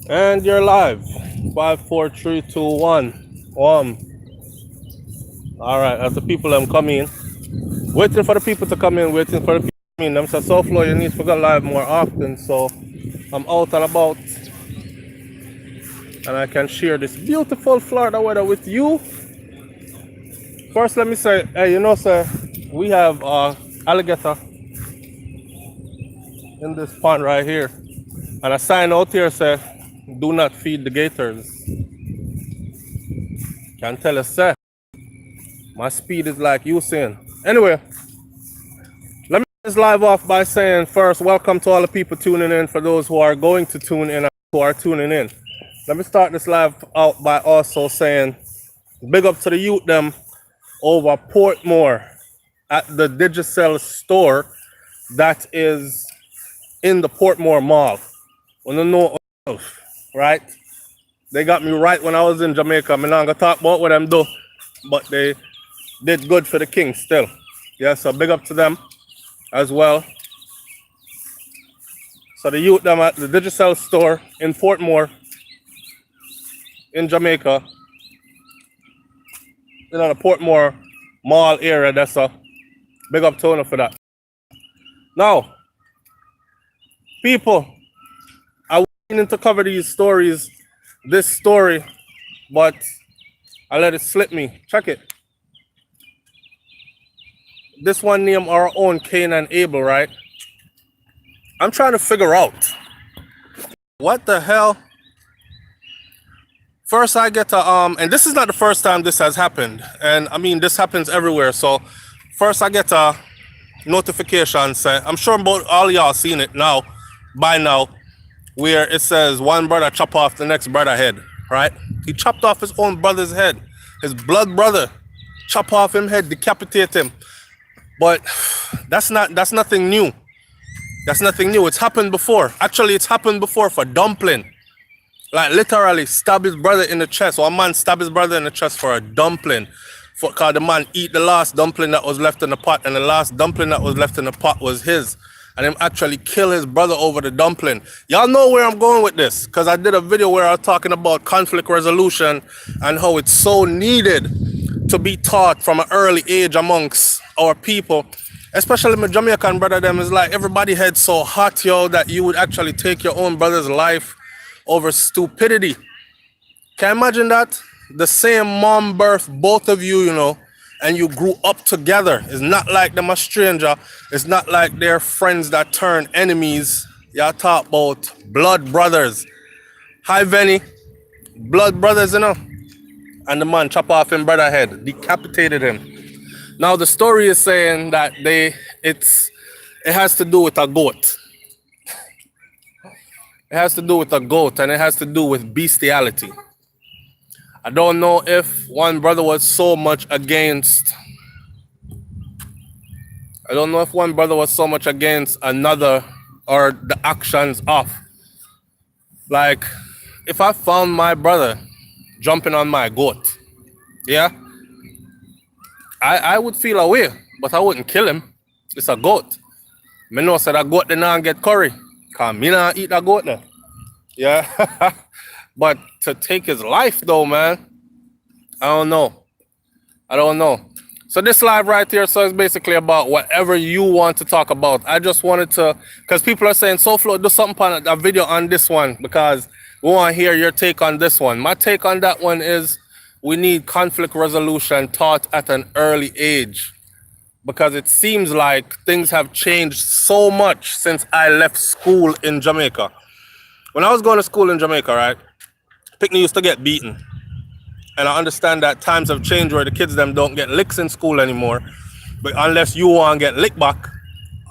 And you're live. 5, 4, 3, 2, 1. Alright, as the people come in. Waiting for the people to come in, waiting for the people to come in. I'm saying so flow you need to go live more often, so I'm out and about and I can share this beautiful Florida weather with you. First let me say, hey, sir, we have alligator in this pond right here. And a sign out here says, do not feed the gators. Can tell us, sir. My speed is like you saying. Anyway, let me just live off by saying first, welcome to all the people tuning in. For those who are going to tune in and who are tuning in, let me start this live out by also saying, big up to the youth them over Portmore at the Digicel store that is in the Portmore Mall. I don't know, right? They got me right when I was in Jamaica. I'm not gonna talk about what them do, but they did good for the king still. Yeah, so big up to them as well. So the youth them at the Digicel store in Portmore in Jamaica, the Portmore Mall area. That's a big up to them for that. Now, people, I wanted to cover these stories, this story, but I let it slip me. Check it. This one named our own Cain and Abel, right? I'm trying to figure out what the hell. First I get to and this is not the first time this has happened, and I mean this happens everywhere. So first I get a notification say, I'm sure about all y'all seen it now by now, where it says one brother chop off the next brother head, right? He chopped off his own brother's head, his blood brother, chop off him head, decapitate him. But that's nothing new. That's nothing new. It's happened before. Actually, it's happened before for Dumpling. Like literally stab his brother in the chest. Or a man stab his brother in the chest for a dumpling. Because the man eat the last dumpling that was left in the pot, and the last dumpling that was left in the pot was his. And him actually kill his brother over the dumpling. Y'all know where I'm going with this, because I did a video where I was talking about conflict resolution and how it's so needed to be taught from an early age amongst our people, especially my Jamaican brother them. Is like everybody head so hot, yo, that you would actually take your own brother's life over stupidity. Can you imagine that? The same mom birthed both of you, and you grew up together. It's not like them a stranger. It's not like they're friends that turn enemies. Y'all talk about blood brothers. Hi, Venny. Blood brothers, And the man chop off him brother head, decapitated him. Now the story is saying that it has to do with a goat. It has to do with a goat, and it has to do with bestiality. I don't know if one brother was so much against. I don't know if one brother was so much against another or the actions of. Like, if I found my brother jumping on my goat, yeah, I would feel away, but I wouldn't kill him. It's a goat. Me know say that goat did not get curry, cause me not eat that goat now. Yeah. But to take his life though, man, I don't know. So this live right here, so it's basically about whatever you want to talk about. I just wanted to, because people are saying, SoFlo, do something on a video on this one, because we want to hear your take on this one. My take on that one is we need conflict resolution taught at an early age, because it seems like things have changed so much since I left school in Jamaica. When I was going to school in Jamaica, right, Pickney used to get beaten. And I understand that times have changed where the kids them don't get licks in school anymore. But unless you want to get licked back,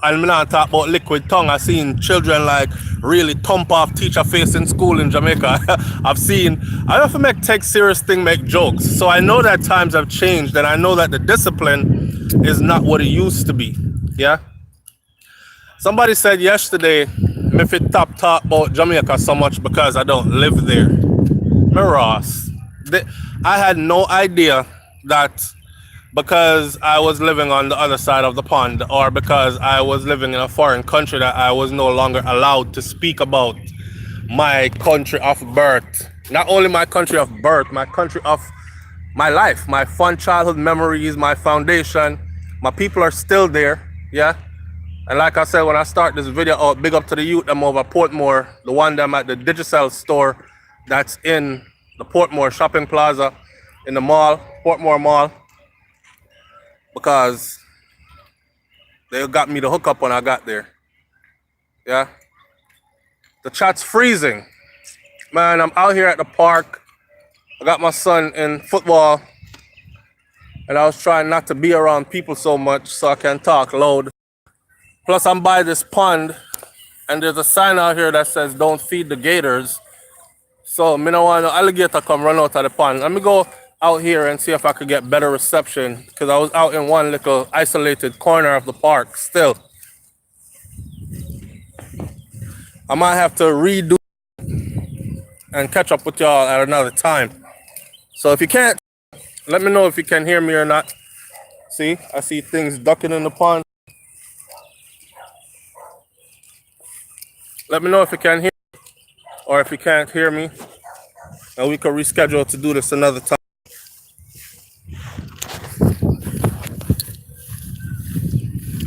I'm not talking about liquid tongue. I've seen children like really thump off teacher face in school in Jamaica. I often take serious thing, make jokes. So I know that times have changed, and I know that the discipline is not what it used to be. Yeah. Somebody said yesterday, if it talk about Jamaica so much because I don't live there. Ross, I had no idea that because I was living on the other side of the pond, or because I was living in a foreign country, that I was no longer allowed to speak about my country of birth. Not only my country of birth, my country of my life, my fun childhood memories, my foundation. My people are still there, yeah. And like I said, when I start this video out, big up to the youth them over Portmore, the one them at the Digicel store that's in the Portmore shopping plaza in the mall, Portmore Mall, because they got me the hookup when I got there, yeah. The chat's freezing. Man, I'm out here at the park. I got my son in football, and I was trying not to be around people so much so I can talk loud. Plus, I'm by this pond, and there's a sign out here that says, "Don't feed the gators." So, me no want no alligator come run out of the pond. Let me go out here and see if I could get better reception, because I was out in one little isolated corner of the park still. I might have to redo and catch up with y'all at another time. So if you can't, let me know if you can hear me or not. See, I see things ducking in the pond. Let me know if you can hear me, or if you can't hear me, and we can reschedule to do this another time.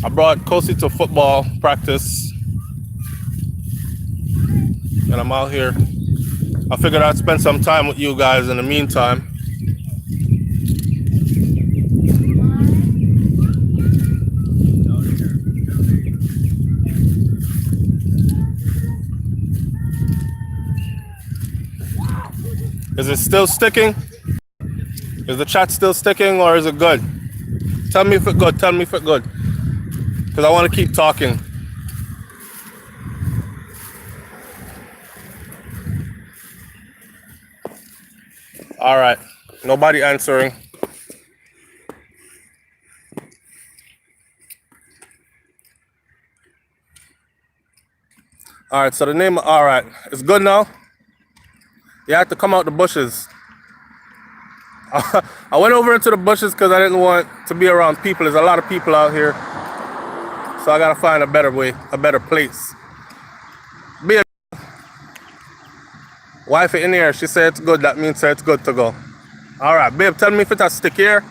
I brought Kosi to football practice, and I'm out here. I figured I'd spend some time with you guys in the meantime. Is it still sticking? Is the chat still sticking, or is it good? Tell me if it's good. Tell me if it's good. Because I want to keep talking. All right. Nobody answering. All right. So the name. All right. It's good now. You have to come out the bushes. I went over into the bushes because I didn't want to be around people. There's a lot of people out here. So I got to find a better way, a better place. Babe. Wife in here, she said it's good. That means it's good to go. All right, babe, tell me if it's a stick here.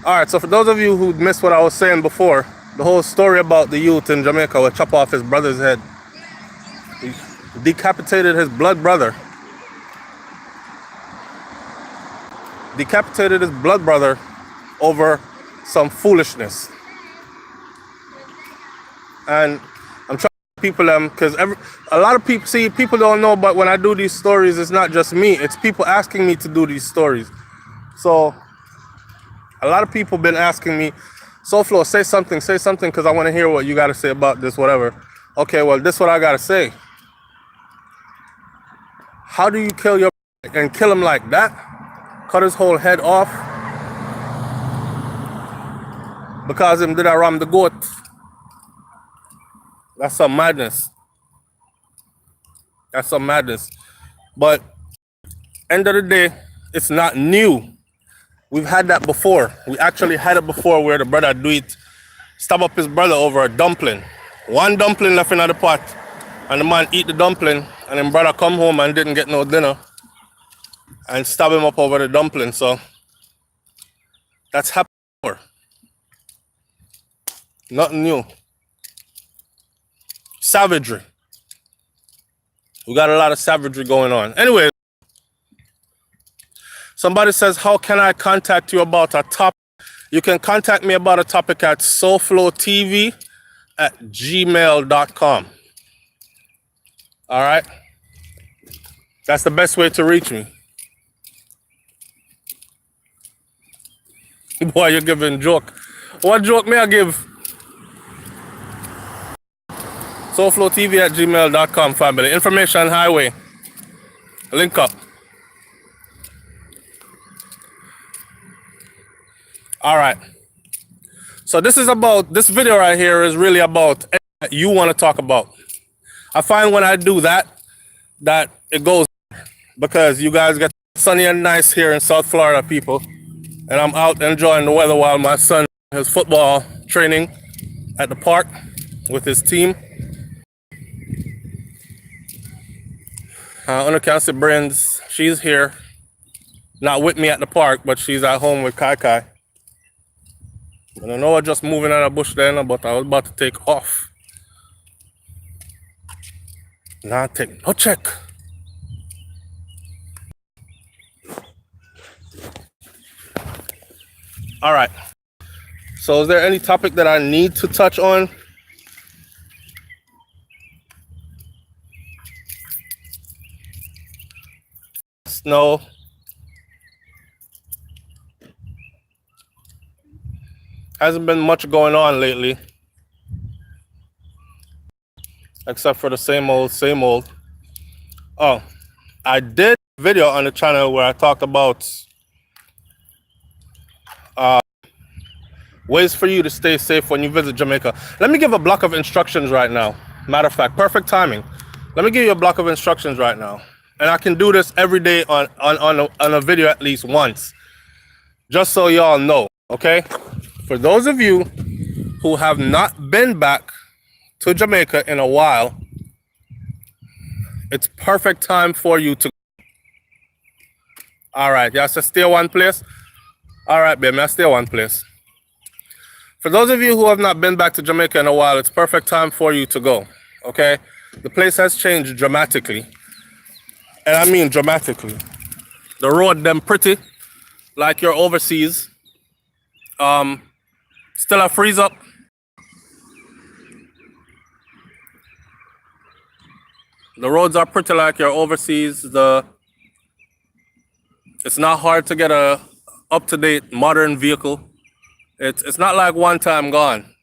All right, so for those of you who missed what I was saying before, the whole story about the youth in Jamaica would chop off his brother's head. He decapitated his blood brother. Decapitated his blood brother over some foolishness. And I'm trying to people them, because a lot of people, see, people don't know, but when I do these stories, it's not just me, it's people asking me to do these stories. So a lot of people been asking me, SoFlo, say something, because I want to hear what you got to say about this, whatever. Okay, well, this is what I got to say. How do you kill your and kill him like that? Cut his whole head off because him did a ram the goat. That's some madness. That's some madness. But end of the day, it's not new. We've had that before. We actually had it before where the brother do it, stab up his brother over a dumpling. One dumpling left in the pot, and the man eat the dumpling, and then brother come home and didn't get no dinner, and stab him up over the dumpling. So that's happened before. Nothing new. Savagery. We got a lot of savagery going on. Anyway, somebody says, how can I contact you about a topic? You can contact me about a topic at SoFloTV@gmail.com. All right? That's the best way to reach me. Boy, you're giving joke. What joke may I give? SoFloTV@gmail.com, family. Information highway. Link up. All right. So this video right here is really about what you want to talk about. I find when I do that it goes, because you guys get sunny and nice here in South Florida, people. And I'm out enjoying the weather while my son has football training at the park with his team. Owner can see Brains. She's here. Not with me at the park, but she's at home with Kai Kai. I don't know, I just moving out of bush then, but I was about to take off. Nah, take no check. All right. So is there any topic that I need to touch on? No. Hasn't been much going on lately. Except for the same old, same old. Oh, I did a video on the channel where I talked about ways for you to stay safe when you visit Jamaica. Let me give a block of instructions right now. Matter of fact, perfect timing. Let me give you a block of instructions right now. And I can do this every day on a video at least once. Just so y'all know, okay? For those of you who have not been back to Jamaica in a while, it's perfect time for you to. All right, y'all say stay one place? All right, baby, I stay one place. For those of you who have not been back to Jamaica in a while, it's perfect time for you to go, okay? The place has changed dramatically. And I mean dramatically. The road them pretty, like you're overseas. Still a freeze up. The roads are pretty like you're overseas. It's not hard to get a up-to-date modern vehicle. It's not like one time gone.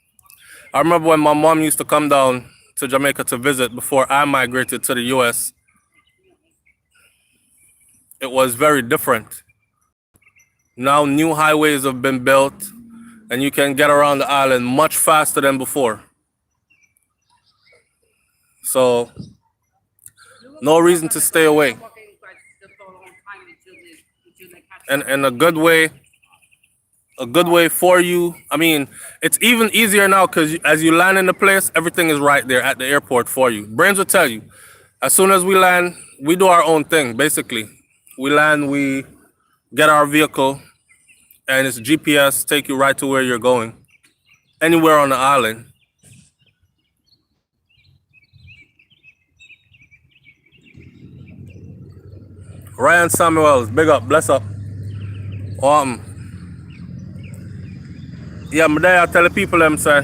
I remember when my mom used to come down to Jamaica to visit before I migrated to the US. It was very different. Now new highways have been built and you can get around the island much faster than before. So no reason to stay away. And a good way for you. I mean, it's even easier now because as you land in the place, everything is right there at the airport for you. Brains will tell you, as soon as we land, we do our own thing, basically. We land, we get our vehicle, and it's GPS, take you right to where you're going. Anywhere on the island. Ryan Samuels, big up, bless up. Yeah, I'm there. I tell the people them say,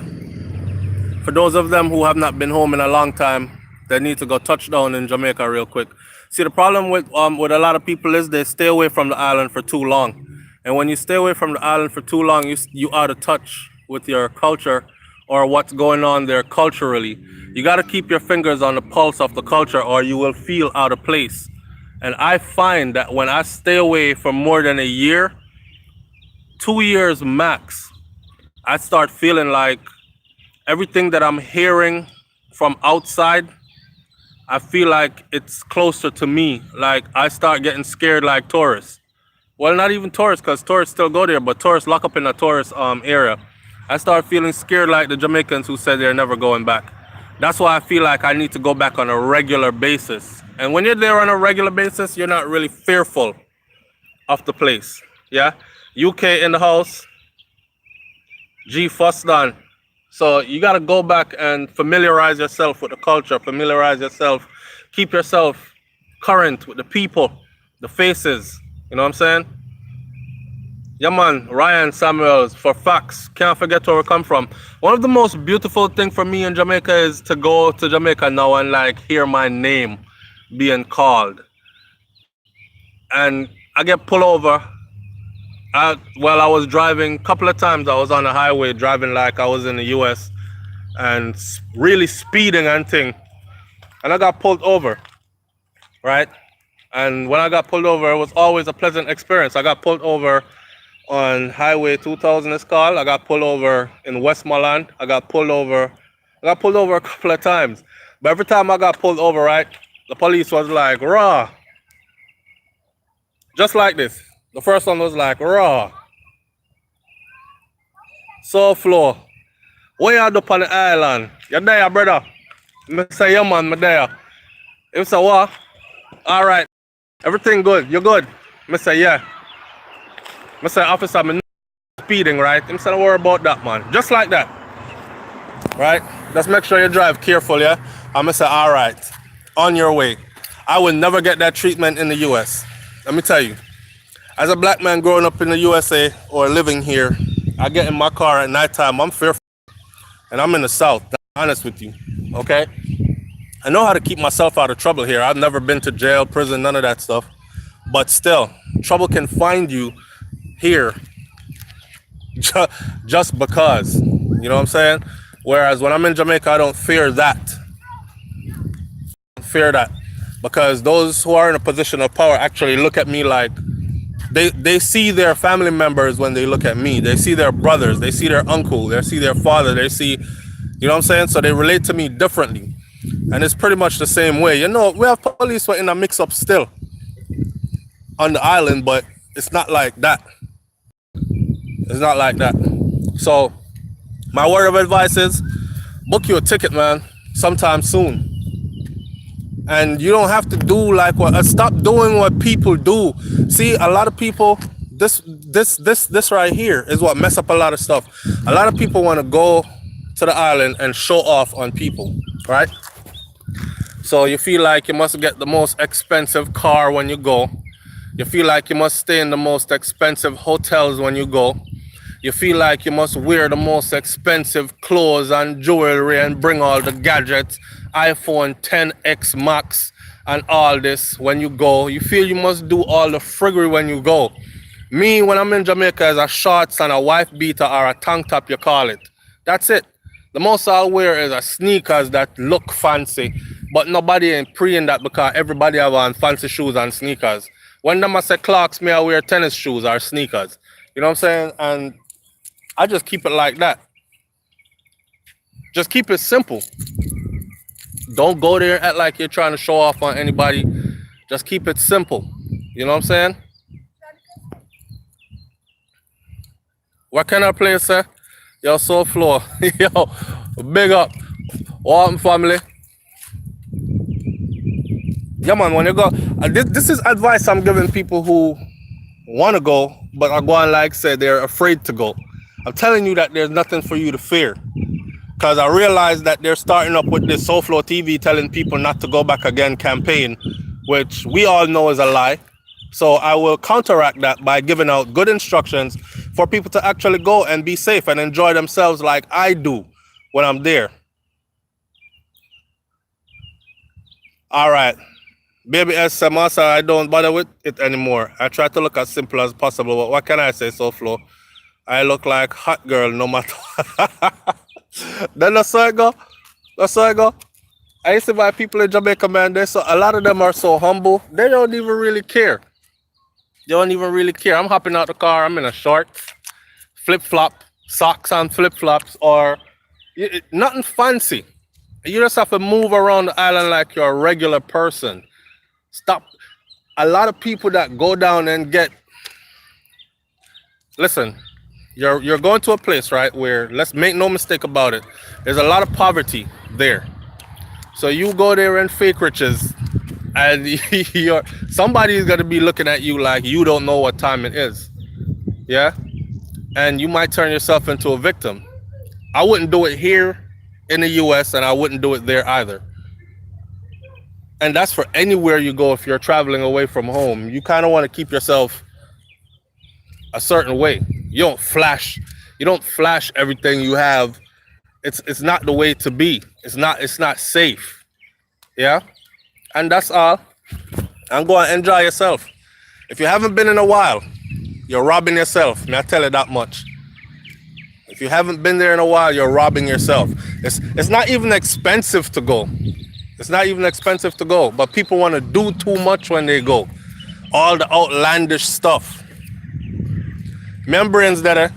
for those of them who have not been home in a long time, they need to go touchdown in Jamaica real quick. See, the problem with a lot of people is they stay away from the island for too long, and when you stay away from the island for too long, you out of touch with your culture or what's going on there culturally. You got to keep your fingers on the pulse of the culture, or you will feel out of place. And I find that when I stay away for more than a year, 2 years max, I start feeling like everything that I'm hearing from outside, I feel like it's closer to me. Like I start getting scared like tourists. Well, not even tourists, because tourists still go there, but tourists lock up in a tourist area. I start feeling scared like the Jamaicans who said they're never going back. That's why I feel like I need to go back on a regular basis. And when you're there on a regular basis, you're not really fearful of the place. Yeah? UK in the house. G first done. So you got to go back and familiarize yourself with the culture, familiarize yourself, keep yourself current with the people, the faces. You know what I'm saying? Yeah, man, Ryan Samuels, for facts. Can't forget where we come from. One of the most beautiful things for me in Jamaica is to go to Jamaica now and like hear my name being called. And I get pulled over. I was driving a couple of times. I was on the highway driving like I was in the US and really speeding and thing. And I got pulled over, right? And when I got pulled over, it was always a pleasant experience. I got pulled over on Highway 2000, it's called. I got pulled over in Westmoreland. I got pulled over a couple of times. But every time I got pulled over, right, the police was like, raw. Just like this. The first one was like, raw. So flow. Where you up on the island? You there, brother? I say, yeah, man, I'm there. If so, what? All right. Everything good. You're good. Mr. Yeah. Mr. Officer, I'm speeding, right? I'm saying, don't worry about that, man. Just like that. Right? Just make sure you drive careful, yeah? I'm gonna say, all right, on your way. I would never get that treatment in the US. Let me tell you. As a black man growing up in the USA or living here, I get in my car at nighttime, I'm fearful. And I'm in the South, to be honest with you, okay? I know how to keep myself out of trouble here. I've never been to jail, prison, none of that stuff. But still, trouble can find you here just because. You know what I'm saying? Whereas when I'm in Jamaica, I don't fear that. Because those who are in a position of power actually look at me like they see their family members when they look at me. They see their brothers, they see their uncle, they see their father, they see, you know what I'm saying? So they relate to me differently. And it's pretty much the same way. You know, we have police in a mix up still on the island, but it's not like that. It's not like that. So my word of advice is book you a ticket, man, sometime soon. And you don't have to do like what. Stop doing what people do. See, a lot of people. This right here is what mess up a lot of stuff. A lot of people want to go to the island and show off on people, right? So you feel like you must get the most expensive car when you go. You feel like you must stay in the most expensive hotels when you go. You feel like you must wear the most expensive clothes and jewelry and bring all the gadgets, iPhone 10X Max and all this when you go. You feel you must do all the friggery when you go. Me, when I'm in Jamaica, is a shorts and a wife beater or a tank top, you call it. That's it. The most I'll wear is a sneakers that look fancy, but nobody ain't preying that because everybody have on fancy shoes and sneakers. When them I say clocks, me I wear tennis shoes or sneakers. You know what I'm saying? And I just keep it like that. Just keep it simple. Don't go there and act like you're trying to show off on anybody. Just keep it simple. You know what I'm saying? What kind of place, sir? Yo, so floor. Yo, big up. Welcome, family. Yeah, man, when you go, this is advice I'm giving people who want to go, but are going like said, they're afraid to go. I'm telling you that there's nothing for you to fear. Because I realize that they're starting up with this SoFlo TV telling people not to go back again campaign, which we all know is a lie. So I will counteract that by giving out good instructions for people to actually go and be safe and enjoy themselves like I do when I'm there. All right. Baby S, Samasa, I don't bother with it anymore. I try to look as simple as possible, but what can I say, SoFlo? I look like hot girl no matter what. Then that's how I go. That's how I go. I used to buy people in Jamaica, man. A lot of them are so humble. They don't even really care. They don't even really care. I'm hopping out the car. I'm in a shorts, flip-flop, socks on flip-flops, or nothing fancy. You just have to move around the island like you're a regular person. Stop. A lot of people that go down and get... Listen. You're going to a place, right, where, let's make no mistake about it, there's a lot of poverty there. So you go there and fake riches, and somebody's going to be looking at you like you don't know what time it is. Yeah? And you might turn yourself into a victim. I wouldn't do it here in the US, and I wouldn't do it there either. And that's for anywhere you go if you're traveling away from home. You kind of want to keep yourself a certain way. You don't flash everything you have. It's not the way to be. It's not safe. Yeah? And that's all. And go and enjoy yourself. If you haven't been in a while, you're robbing yourself. May I tell you that much. If you haven't been there in a while, you're robbing yourself. It's not even expensive to go. It's not even expensive to go. But people want to do too much when they go. All the outlandish stuff. Membranes that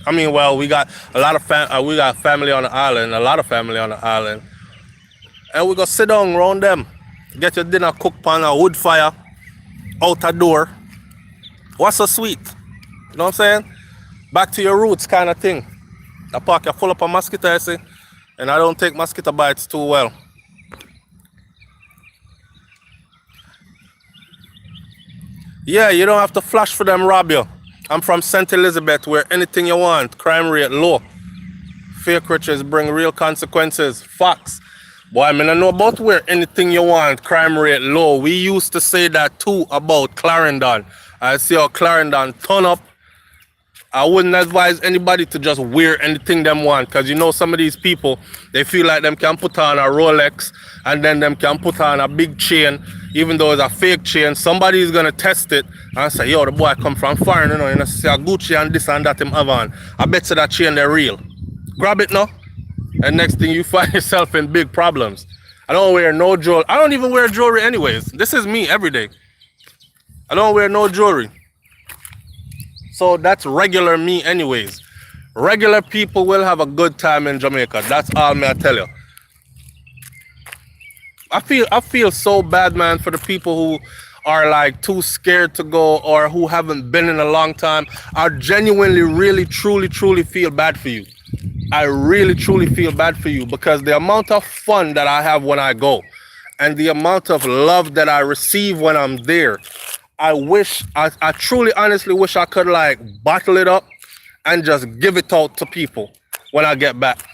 I mean, well, we got a lot of family on the island, a lot of family on the island, and we go sit down around them, get your dinner cooked on a wood fire, out a door. What's so sweet? You know what I'm saying? Back to your roots kind of thing. I park you full up of mosquito, I see, and I don't take mosquito bites too well. Yeah, you don't have to flash for them rob you. I'm from St. Elizabeth where anything you want, crime rate low. Fake riches bring real consequences. Facts. Boy, I mean, I know about where anything you want, crime rate low. We used to say that too about Clarendon. I see how Clarendon turn up. I wouldn't advise anybody to just wear anything them want, because you know some of these people, they feel like them can put on a Rolex and then them can put on a big chain, even though it's a fake chain. Somebody is gonna test it and say, yo, the boy come from foreign, you know see a Gucci and this and that him have on. I bet you that chain they're real. Grab it now, and next thing you find yourself in big problems. I don't wear no jewelry. I don't even wear jewelry anyways. This is me every day. I don't wear no jewelry. So that's regular me anyways. Regular people will have a good time in Jamaica. That's all me I tell you. I feel so bad, man, for the people who are like too scared to go or who haven't been in a long time. I genuinely, really, truly feel bad for you. I really, truly feel bad for you, because the amount of fun that I have when I go and the amount of love that I receive when I'm there, I truly, honestly wish I could like bottle it up and just give it out to people when I get back.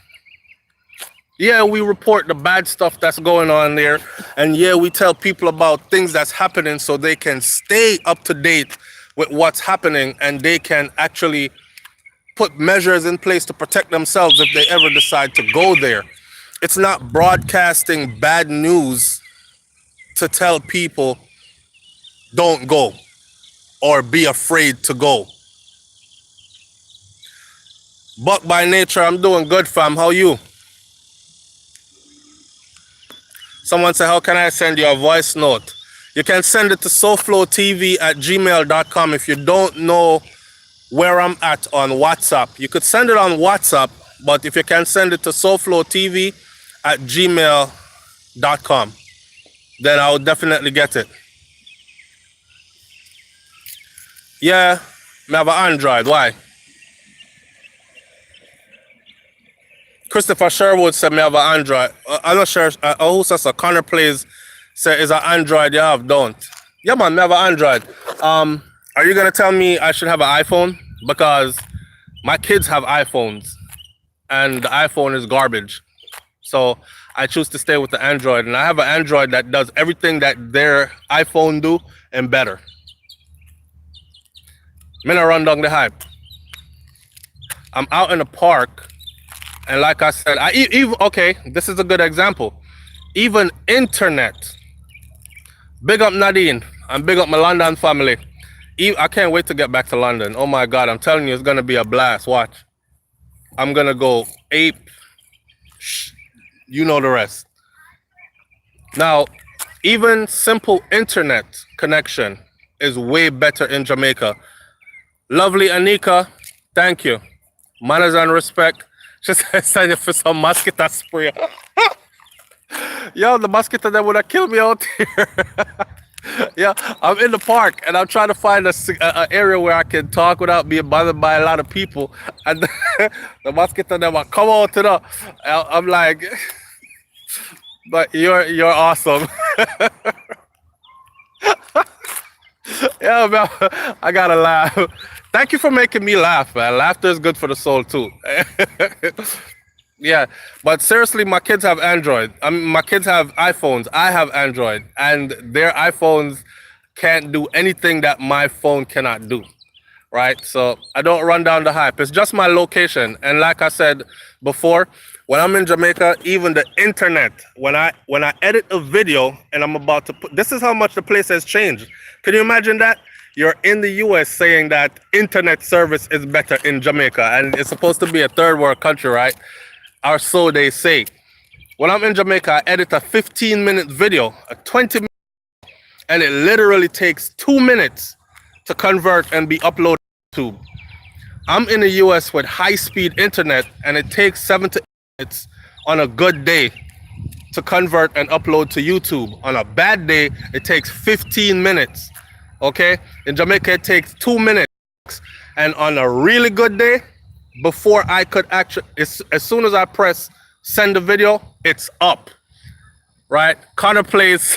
Yeah, we report the bad stuff that's going on there. And yeah, we tell people about things that's happening so they can stay up to date with what's happening and they can actually put measures in place to protect themselves if they ever decide to go there. It's not broadcasting bad news to tell people don't go or be afraid to go. But by nature, I'm doing good, fam. How you? Someone said, how can I send you a voice note? You can send it to soflowtv@gmail.com. If you don't know where I'm at on WhatsApp, you could send it on WhatsApp, but if you can send it to soflowtv@gmail.com, then I'll definitely get it. Yeah, I have an Android. Why? Christopher Sherwood said me have an Android. I'm not sure. Who says a Connor plays say is an Android you have? Don't. Yeah, man, me have an Android. Are you gonna tell me I should have an iPhone? Because my kids have iPhones, and the iPhone is garbage. So I choose to stay with the Android, and I have an Android that does everything that their iPhone do and better. I'm gonna run down the hype. I'm out in the park. And like I said, okay, this is a good example. Even internet. Big up Nadine and big up my London family. I can't wait to get back to London. Oh my God, I'm telling you, it's gonna be a blast. Watch. I'm gonna go ape. You know the rest. Now, even simple internet connection is way better in Jamaica. Lovely Anika, thank you. Manners and respect. Just send you for some mosquito spray. Yo, the mosquito that would have killed me out here. Yeah, I'm in the park and I'm trying to find a area where I can talk without being bothered by a lot of people. And the mosquito that would come out to the. I'm like, but you're awesome. Yeah, man, I gotta laugh. Thank you for making me laugh, man. Laughter is good for the soul too. Yeah, but seriously, my kids have Android. My kids have iPhones. I have Android, and their iPhones can't do anything that my phone cannot do, right? So I don't run down the hype. It's just my location, and like I said before, when I'm in Jamaica, even the internet, when I edit a video and I'm about to put, this is how much the place has changed. Can you imagine that? You're in the US saying that internet service is better in Jamaica, and it's supposed to be a third world country, right? Or so they say. When I'm in Jamaica, I edit a 15-minute video, a 20-minute, and it literally takes 2 minutes to convert and be uploaded to YouTube. I'm in the US with high-speed internet, and it takes 7 to 8 minutes on a good day to convert and upload to YouTube. On a bad day, it takes 15 minutes. Okay? In Jamaica, it takes 2 minutes. And on a really good day, before I could actually, as soon as I press send the video, it's up. right? Connor plays,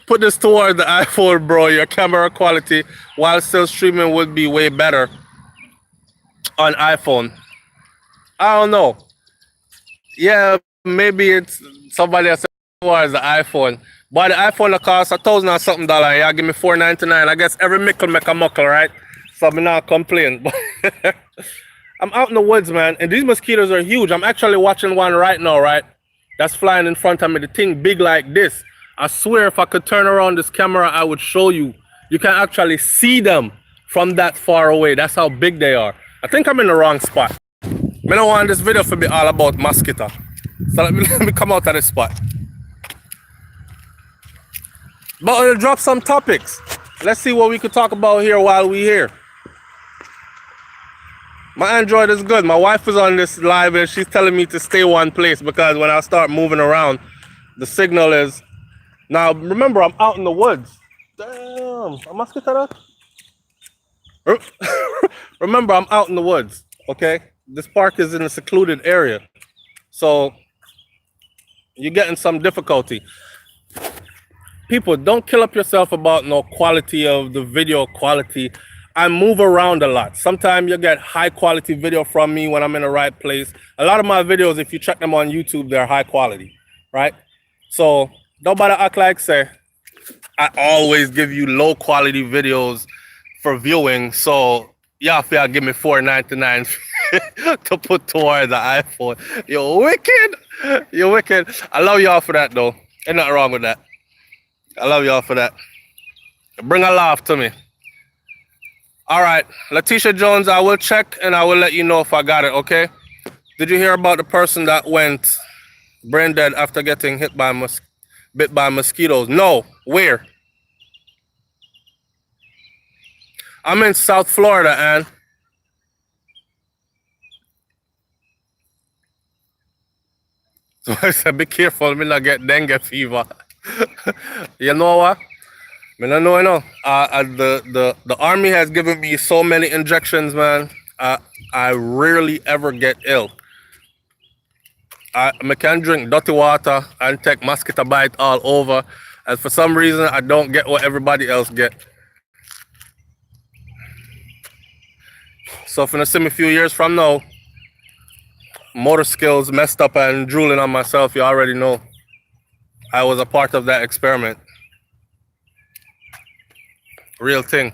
put this toward the iPhone, bro. Your camera quality while still streaming would be way better on iPhone. I don't know. Yeah, maybe it's somebody that said towards the iPhone. But the iPhone that costs $1,000 and something dollar. Yeah, give me $499. I guess every mickle make a muckle, right? So I'm not complain. But I'm out in the woods, man, and these mosquitoes are huge. I'm actually watching one right now, right? That's flying in front of me. The thing big like this. I swear if I could turn around this camera, I would show you. You can actually see them from that far away. That's how big they are. I think I'm in the wrong spot. I don't want this video to be all about mosquito. So let me come out of this spot. But I'll drop some topics. Let's see what we could talk about here while we here. My Android is good. My wife is on this live and she's telling me to stay one place because when I start moving around, the signal is... Now, remember, I'm out in the woods. Damn, a mosquito there? Remember, I'm out in the woods, okay? This park is in a secluded area. So, you're getting some difficulty. People, don't kill up yourself about no quality of the video quality. I move around a lot. Sometimes you get high quality video from me when I'm in the right place. A lot of my videos, if you check them on YouTube, they're high quality, right? So nobody act like say, I always give you low quality videos for viewing. So y'all feel give me $4.99 to put toward the iPhone. You're wicked. You're wicked. I love y'all for that though. Ain't nothing wrong with that. I love y'all for that. Bring a laugh to me. All right, Letitia Jones, I will check and I will let you know if I got it, okay? Did you hear about the person that went brain dead after getting hit by bit by mosquitoes? No, where? I'm in South Florida, and so I said, be careful, me not get dengue fever. You know what? I don't know, the army has given me so many injections, man. I rarely ever get ill. I can drink dirty water and take mosquito bite all over, and for some reason I don't get what everybody else get. So if you see me a few years from now, motor skills messed up and drooling on myself, you already know I was a part of that experiment. Real thing.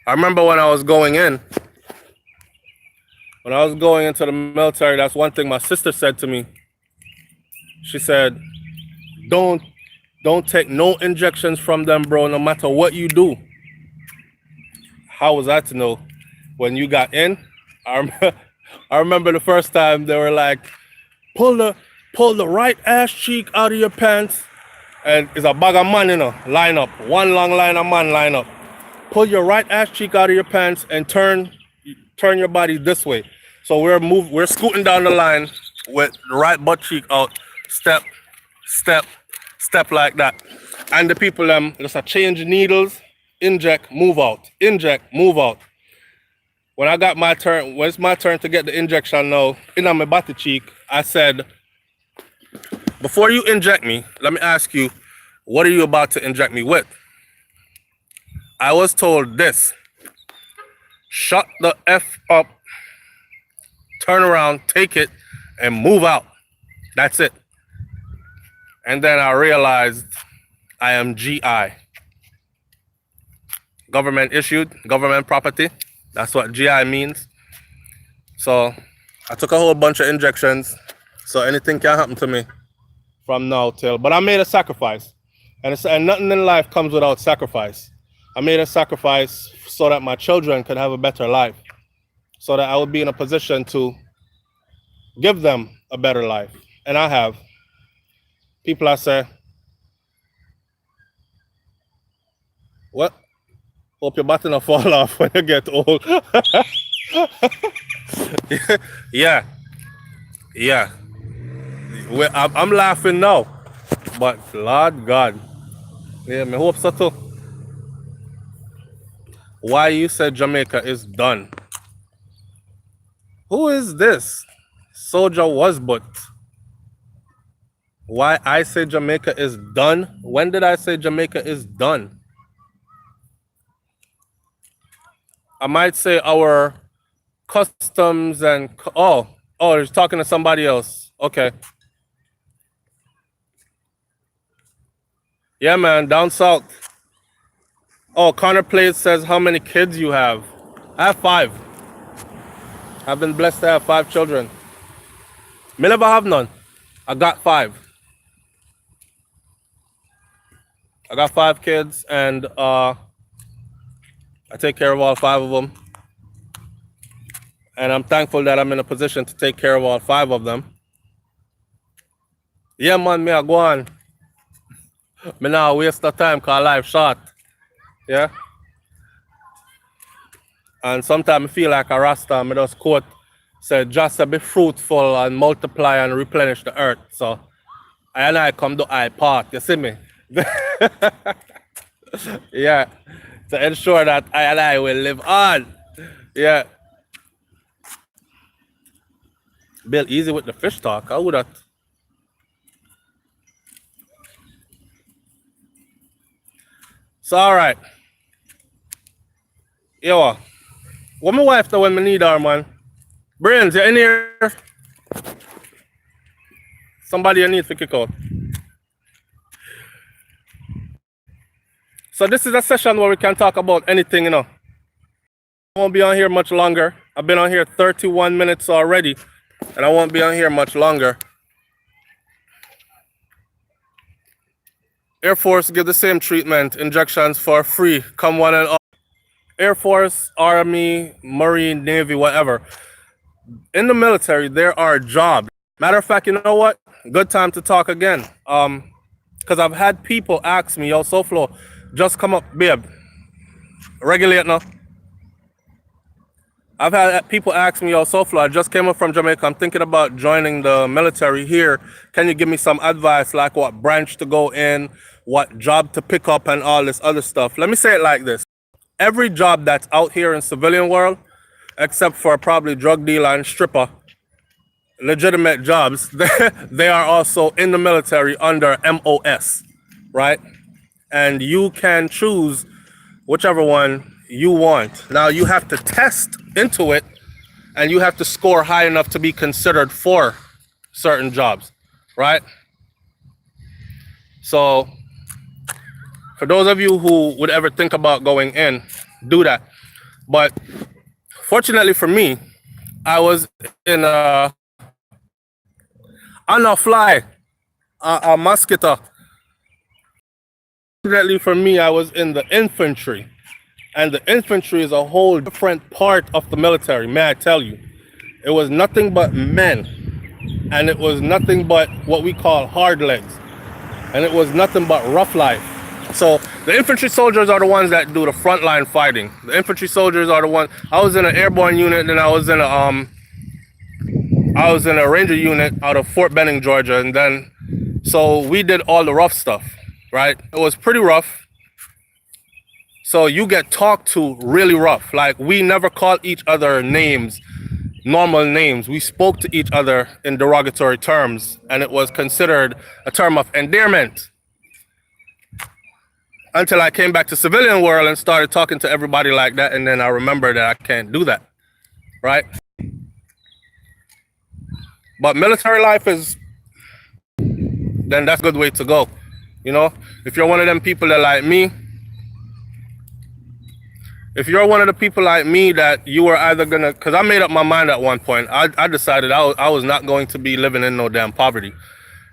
I remember when I was going in, when I was going into the military, that's one thing my sister said to me. She said, don't take no injections from them, bro, no matter what you do. How was I to know? When you got in, I remember the first time they were like, pull the right ass cheek out of your pants. And it's a bag of man, you know, line up. One long line of man line up. Pull your right ass cheek out of your pants and turn your body this way. So we're scooting down the line with the right butt cheek out. Step, step, step like that. And the people just change needles, inject, move out. Inject, move out. When I got my turn, when it's my turn to get the injection now, in my body cheek, I said, before you inject me, let me ask you, what are you about to inject me with? I was told this. Shut the F up, turn around, take it, and move out. That's it. And then I realized I am GI. Government issued, government property. That's what GI means. So I took a whole bunch of injections. So anything can happen to me from now till, but I made a sacrifice. And nothing in life comes without sacrifice. I made a sacrifice so that my children could have a better life. So that I would be in a position to give them a better life. And I have. People I say, what? Hope your button will fall off when you get old. Yeah. Yeah. I'm laughing now. But Lord God. Yeah, I hope so too. Why you said Jamaica is done? Who is this? Soldier was but. Why I say Jamaica is done? When did I say Jamaica is done? I might say our customs and oh, he's talking to somebody else. Okay. Yeah, man, down south. Oh, Connor Plays says how many kids you have. I have 5. I've been blessed to have 5 children. Me never have none. I got 5. I got 5 kids, and I take care of all 5 of them. And I'm thankful that I'm in a position to take care of all 5 of them. Yeah, man, me I go on. Me now waste the time cause life short. Yeah. And sometimes I feel like a Rasta. Me just quote say just to be fruitful and multiply and replenish the earth. So I come to I part, you see me? Yeah. To ensure that I will live on. Yeah. Bill easy with the fish talk. How would that? So alright. Yo. What my wife do when me need her, man? Brains, you in here? Somebody you need to kick out. So this is a session where we can talk about anything, you know. I won't be on here much longer. I've been on here 31 minutes already, and I won't be on here much longer. Air Force give the same treatment, injections for free, come one and all. Air Force, Army, Marine, Navy, whatever. In the military, there are jobs. Matter of fact, you know what? Good time to talk again. Because I've had people ask me, yo, SoFlo, just come up, babe. Regulate now. I've had people ask me, yo, SoFlo, I just came up from Jamaica. I'm thinking about joining the military here. Can you give me some advice, like what branch to go in, what job to pick up, and all this other stuff? Let me say it like this. Every job that's out here in civilian world, except for probably drug dealer and stripper, legitimate jobs, they are also in the military under MOS, right? And you can choose whichever one you want. Now you have to test into it, and you have to score high enough to be considered for certain jobs, right? So for those of you who would ever think about going in, do that. But fortunately for me, I was in a fly, a mosquito. Fortunately for me, I was in the infantry. And the infantry is a whole different part of the military, may I tell you. It was nothing but men. And it was nothing but what we call hard legs. And it was nothing but rough life. So the infantry soldiers are the ones that do the frontline fighting. The infantry soldiers are the ones. I was in an airborne unit, and I was in a ranger unit out of Fort Benning, Georgia, and then so we did all the rough stuff, right? It was pretty rough. So you get talked to really rough. Like, we never called each other names, normal names. We spoke to each other in derogatory terms, and it was considered a term of endearment. Until I came back to civilian world and started talking to everybody like that, and then I remembered that I can't do that, right? But military life is, then that's a good way to go. You know, if you're one of them people that like me, if you're one of the people like me that you were either gonna, because I made up my mind at one point, I decided I was not going to be living in no damn poverty.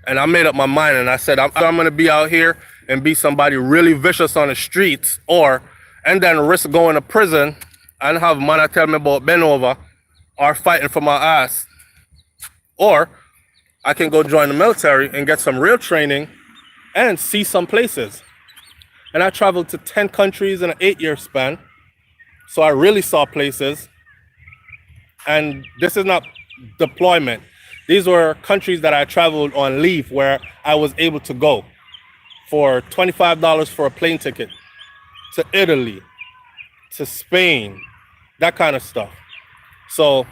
And I made up my mind, and I said, I'm gonna be out here and be somebody really vicious on the streets, and then risk going to prison and have man tell me about bend over or fighting for my ass. Or I can go join the military and get some real training and see some places. And I traveled to 10 countries in an 8-year span. So I really saw places. And this is not deployment. These were countries that I traveled on leave, where I was able to go for $25 for a plane ticket to Italy, to Spain, that kind of stuff. So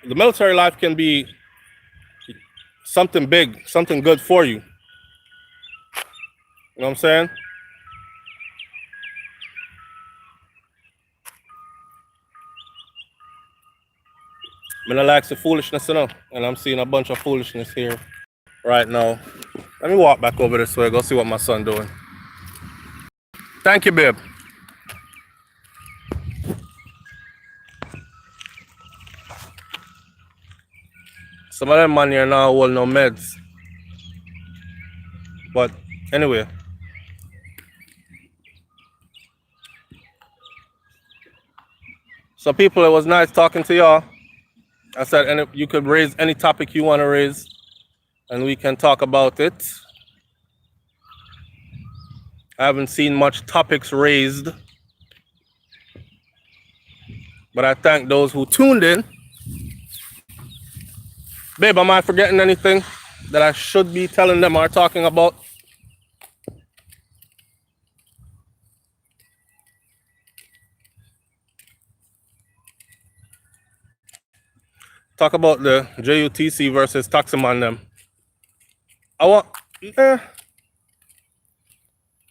the military life can be something big, something good for you. You know what I'm saying? I mean, I like the foolishness, you know, and I'm seeing a bunch of foolishness here right now. Let me walk back over this way, go see what my son doing. Thank you, babe. Some of them man here now hold no meds. But anyway. So people, it was nice talking to y'all. I said you could raise any topic you want to raise and we can talk about it. I haven't seen much topics raised, but I thank those who tuned in. Babe, am I forgetting anything that I should be telling them or talking about? Talk about the JUTC versus Taximan them.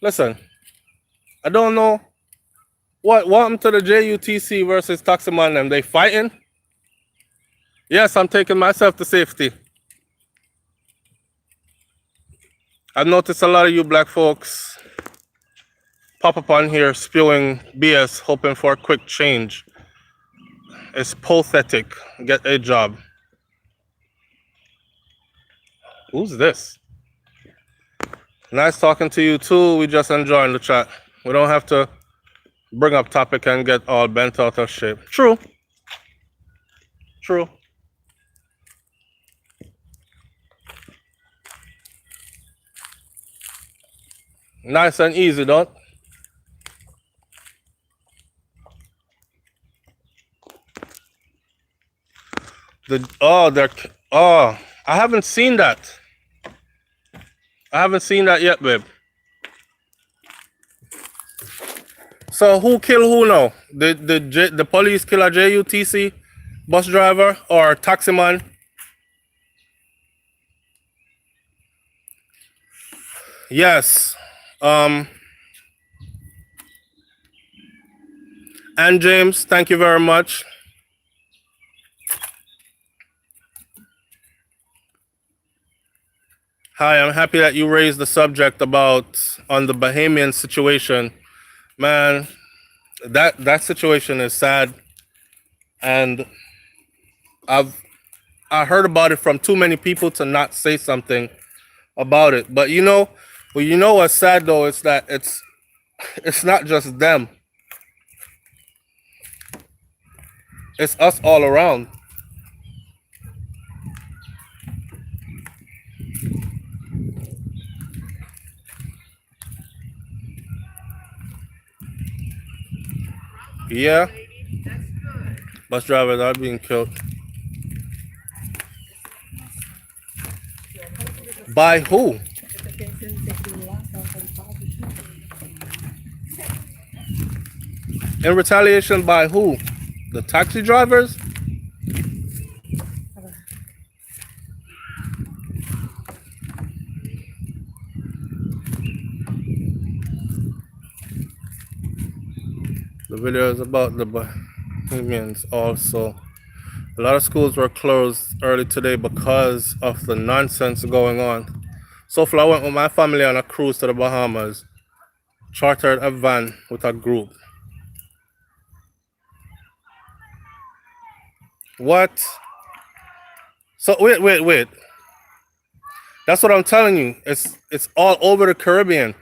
Listen, I don't know what happened to the JUTC versus Taximan them. They fighting? Yes, I'm taking myself to safety. I've noticed a lot of you black folks pop up on here spewing BS, hoping for a quick change. It's pathetic. Get a job. Who's this? Nice talking to you too. We just enjoying the chat. We don't have to bring up topic and get all bent out of shape. True. True. Nice and easy, don't? I haven't seen that. I haven't seen that yet, babe. So who killed who now? The police kill a JUTC bus driver or taximan? Yes. And James, thank you very much. Hi, I'm happy that you raised the subject about on the Bahamian situation. Man, that situation is sad, and I heard about it from too many people to not say something about it. But you know what's sad though is that it's not just them. It's us all around. Yeah. Bus drivers are being killed. By who? In retaliation by who? The taxi drivers? The video is about the Bahamians also. A lot of schools were closed early today because of the nonsense going on. So far, I went with my family on a cruise to the Bahamas, chartered a van with a group. What? So wait. That's what I'm telling you. It's all over the Caribbean.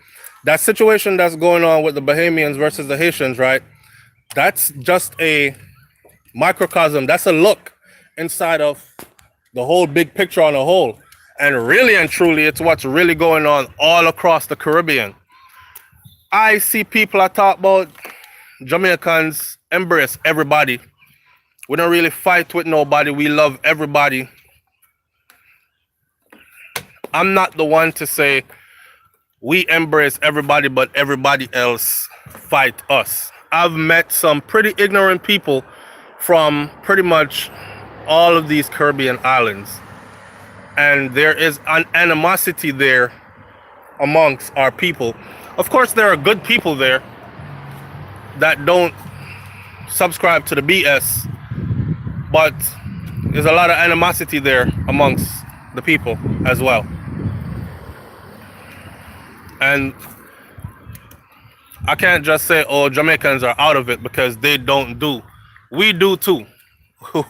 That situation that's going on with the Bahamians versus the Haitians, right? That's just a microcosm. That's a look inside of the whole big picture on a whole. And really and truly, it's what's really going on all across the Caribbean. I see people I talk about Jamaicans embrace everybody. We don't really fight with nobody. We love everybody. I'm not the one to say we embrace everybody, but everybody else fight us. I've met some pretty ignorant people from pretty much all of these Caribbean islands. and there is an animosity there amongst our people. Of course, there are good people there that don't subscribe to the BS, but there's a lot of animosity there amongst the people as well. And I can't just say, oh, Jamaicans are out of it, because they don't do. We do too.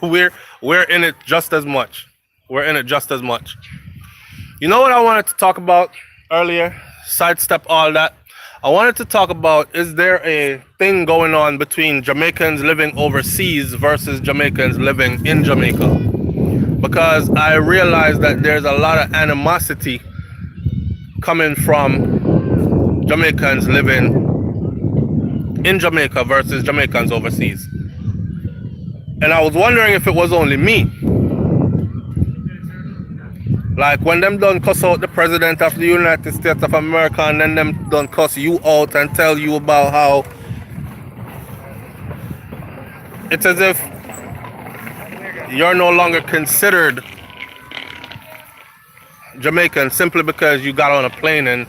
we're in it just as much. We're in it just as much. You know what I wanted to talk about earlier? Sidestep all that. I wanted to talk about, is there a thing going on between Jamaicans living overseas versus Jamaicans living in Jamaica? Because I realize that there's a lot of animosity coming from Jamaicans living in Jamaica versus Jamaicans overseas. And I was wondering if it was only me. Like when them done cuss out the president of the United States of America, and then them done cuss you out and tell you about how it's as if you're no longer considered Jamaican simply because you got on a plane and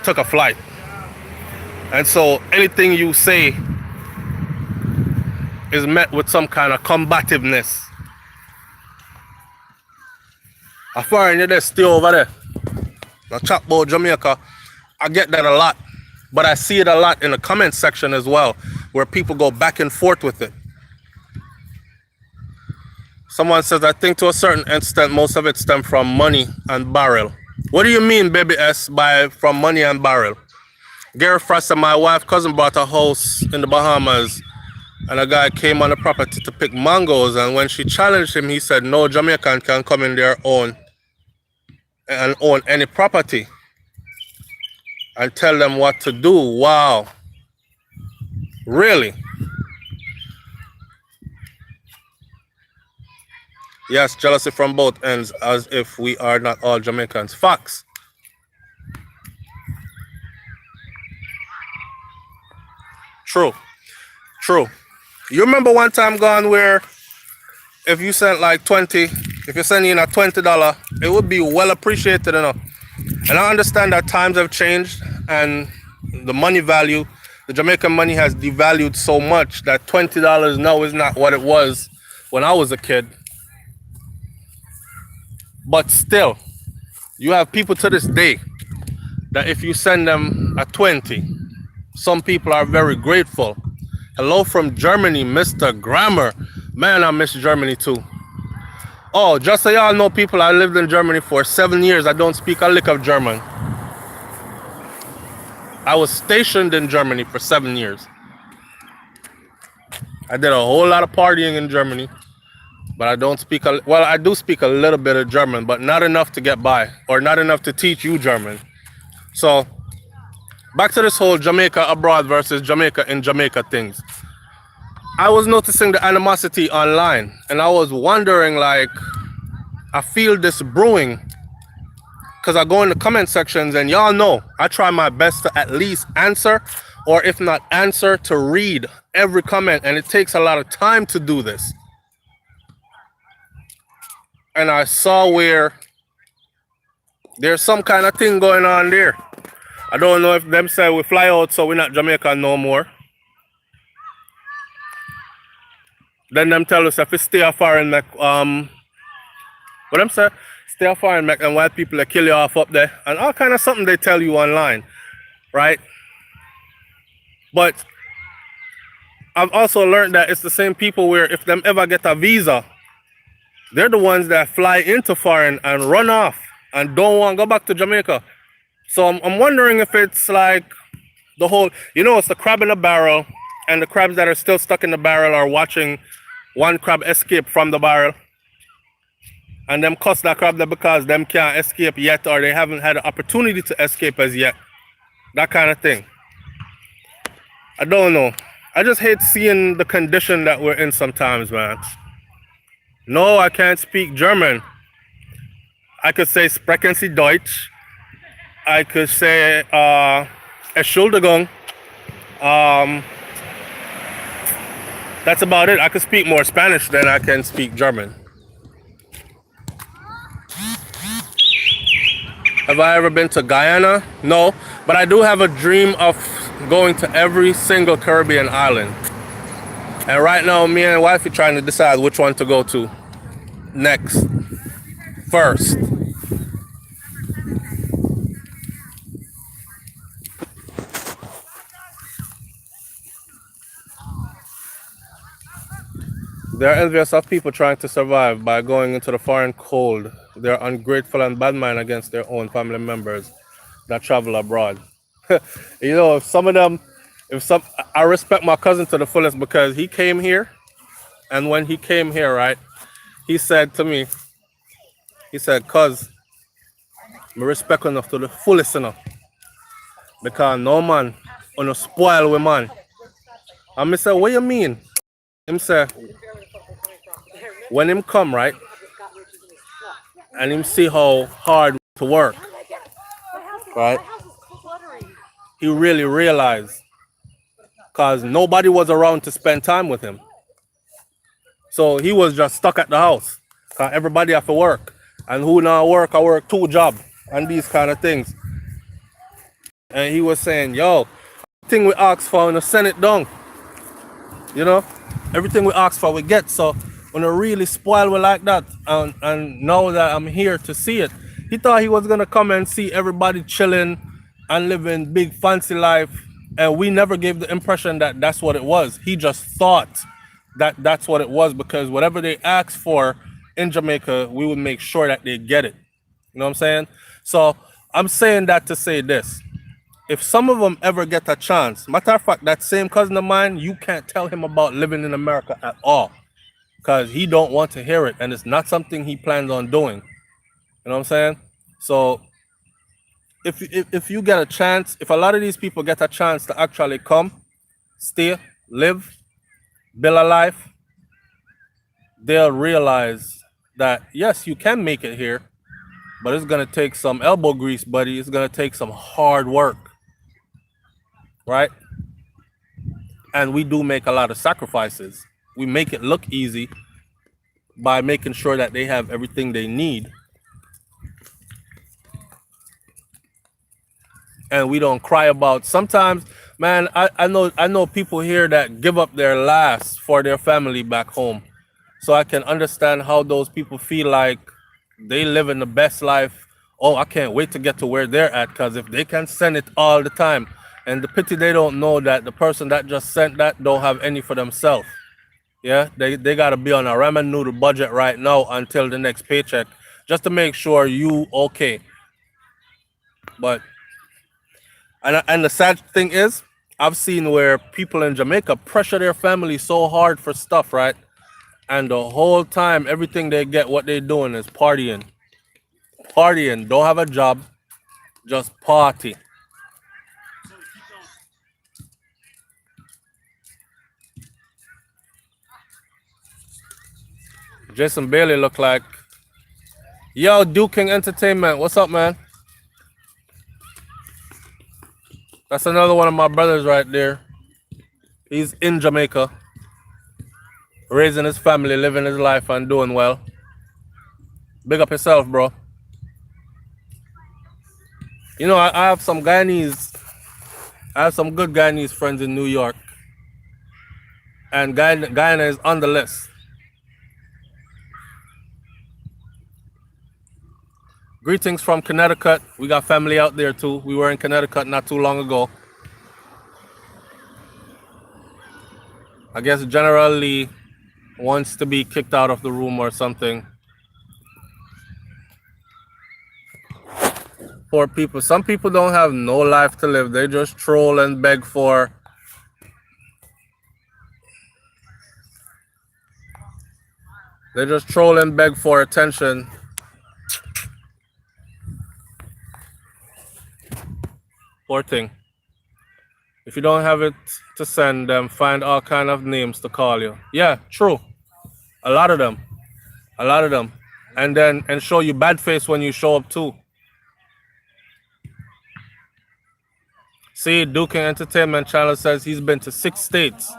took a flight. And so anything you say is met with some kind of combativeness. I find you there still over there. I chat about Jamaica. I get that a lot. But I see it a lot in the comment section as well, where people go back and forth with it. Someone says, I think to a certain extent, most of it stems from money and barrel. What do you mean, Baby S, by from money and barrel? Gary Frost and my wife cousin bought a house in the Bahamas, and a guy came on the property to pick mangoes, and when she challenged him, he said no Jamaican can come in their own and own any property and tell them what to do. Wow. Really? Yes, jealousy from both ends, as if we are not all Jamaicans. Facts. True. True. You remember one time gone where if you sent like 20, if you're sending in a $20, it would be well appreciated enough. And I understand that times have changed and the money value, the Jamaican money has devalued so much that $20 now is not what it was when I was a kid. But still, you have people to this day that if you send them a 20, some people are very grateful. Hello from Germany, Mr. Grammar. Man, I miss Germany too. Oh, just so y'all know, people, I lived in Germany for 7 years. I don't speak a lick of German. I was stationed in Germany for 7 years. I did a whole lot of partying in Germany, but I don't speak, well, I do speak a little bit of German, but not enough to get by, or not enough to teach you German. So, back to this whole Jamaica abroad versus Jamaica in Jamaica things. I was noticing the animosity online, and I was wondering, like, I feel this brewing, because I go in the comment sections, and y'all know, I try my best to at least answer, or if not answer, to read every comment, and it takes a lot of time to do this. And I saw where there's some kind of thing going on there. I don't know if them say we fly out so we're not Jamaican no more. Then them tell us if we stay afar and make what them say? Stay afar and make them white people that kill you off up there. And all kind of something they tell you online. Right? But I've also learned that it's the same people where if them ever get a visa, they're the ones that fly into foreign and run off and don't want to go back to Jamaica. So I'm wondering if it's like the whole, you know, it's the crab in the barrel, and the crabs that are still stuck in the barrel are watching one crab escape from the barrel. And them cuss that crab there because them can't escape yet, or they haven't had an opportunity to escape as yet. That kind of thing. I don't know. I just hate seeing the condition that we're in sometimes, man. No, I can't speak German. I could say sprechen Sie Deutsch. I could say Entschuldigung. That's about it. I could speak more Spanish than I can speak German. Have I ever been to Guyana? No, but I do have a dream of going to every single Caribbean island. And right now, me and wife are trying to decide which one to go to next, first. They're envious of people trying to survive by going into the foreign cold. They're ungrateful and bad mind against their own family members that travel abroad. You know, if some of them, if some, I respect my cousin to the fullest because he came here, and when he came here, right, he said to me, he said, "Cuz, me respect enough to the fullest enough because no man, on a spoil with man." And me say, "What you mean?" Him say, when him come, right, and him see how hard to work, right, he really realized because nobody was around to spend time with him. So he was just stuck at the house because everybody have to work. And who now work, I work 2 jobs and these kind of things. And he was saying, yo, everything we ask for, to send it down. You know, everything we ask for, we get. So when I really spoil we like that, and now that I'm here to see it, he thought he was going to come and see everybody chilling and living big fancy life. And we never gave the impression that that's what it was. He just thought that that's what it was because whatever they asked for in Jamaica, we would make sure that they get it. You know what I'm saying? So I'm saying that to say this. If some of them ever get a chance, matter of fact, that same cousin of mine, you can't tell him about living in America at all because he don't want to hear it and it's not something he plans on doing. You know what I'm saying? So if you get a chance, if a lot of these people get a chance to actually come, stay, live, build a life, they'll realize that yes, you can make it here, but it's gonna take some elbow grease, buddy. It's gonna take some hard work, right? And we do make a lot of sacrifices. We make it look easy by making sure that they have everything they need. And we don't cry about sometimes, man, I know people here that give up their last for their family back home. So I can understand how those people feel like they live in the best life. Oh, I can't wait to get to where they're at because if they can send it all the time, and the pity they don't know that the person that just sent that don't have any for themselves. Yeah, they got to be on a ramen noodle budget right now until the next paycheck just to make sure you okay. But and the sad thing is, I've seen where people in Jamaica pressure their family so hard for stuff, right? And the whole time, everything they get, what they're doing is partying. Partying, don't have a job, just party. Jason Bailey look like, yo, Duke King Entertainment, what's up, man? That's another one of my brothers right there. He's in Jamaica, raising his family, living his life, and doing well. Big up yourself, bro. You know, I have some Guyanese, I have some good Guyanese friends in New York. And Guyana is on the list. Greetings from Connecticut. We got family out there too. We were in Connecticut not too long ago. I guess General Lee wants to be kicked out of the room or something. Poor people. Some people don't have no life to live. They just troll and beg for. They just troll and beg for attention. Poor thing. If you don't have it to send them, find all kind of names to call you. Yeah, true. A lot of them. A lot of them. And show you bad face when you show up too. See, Duke Entertainment Channel says he's been to 6 states.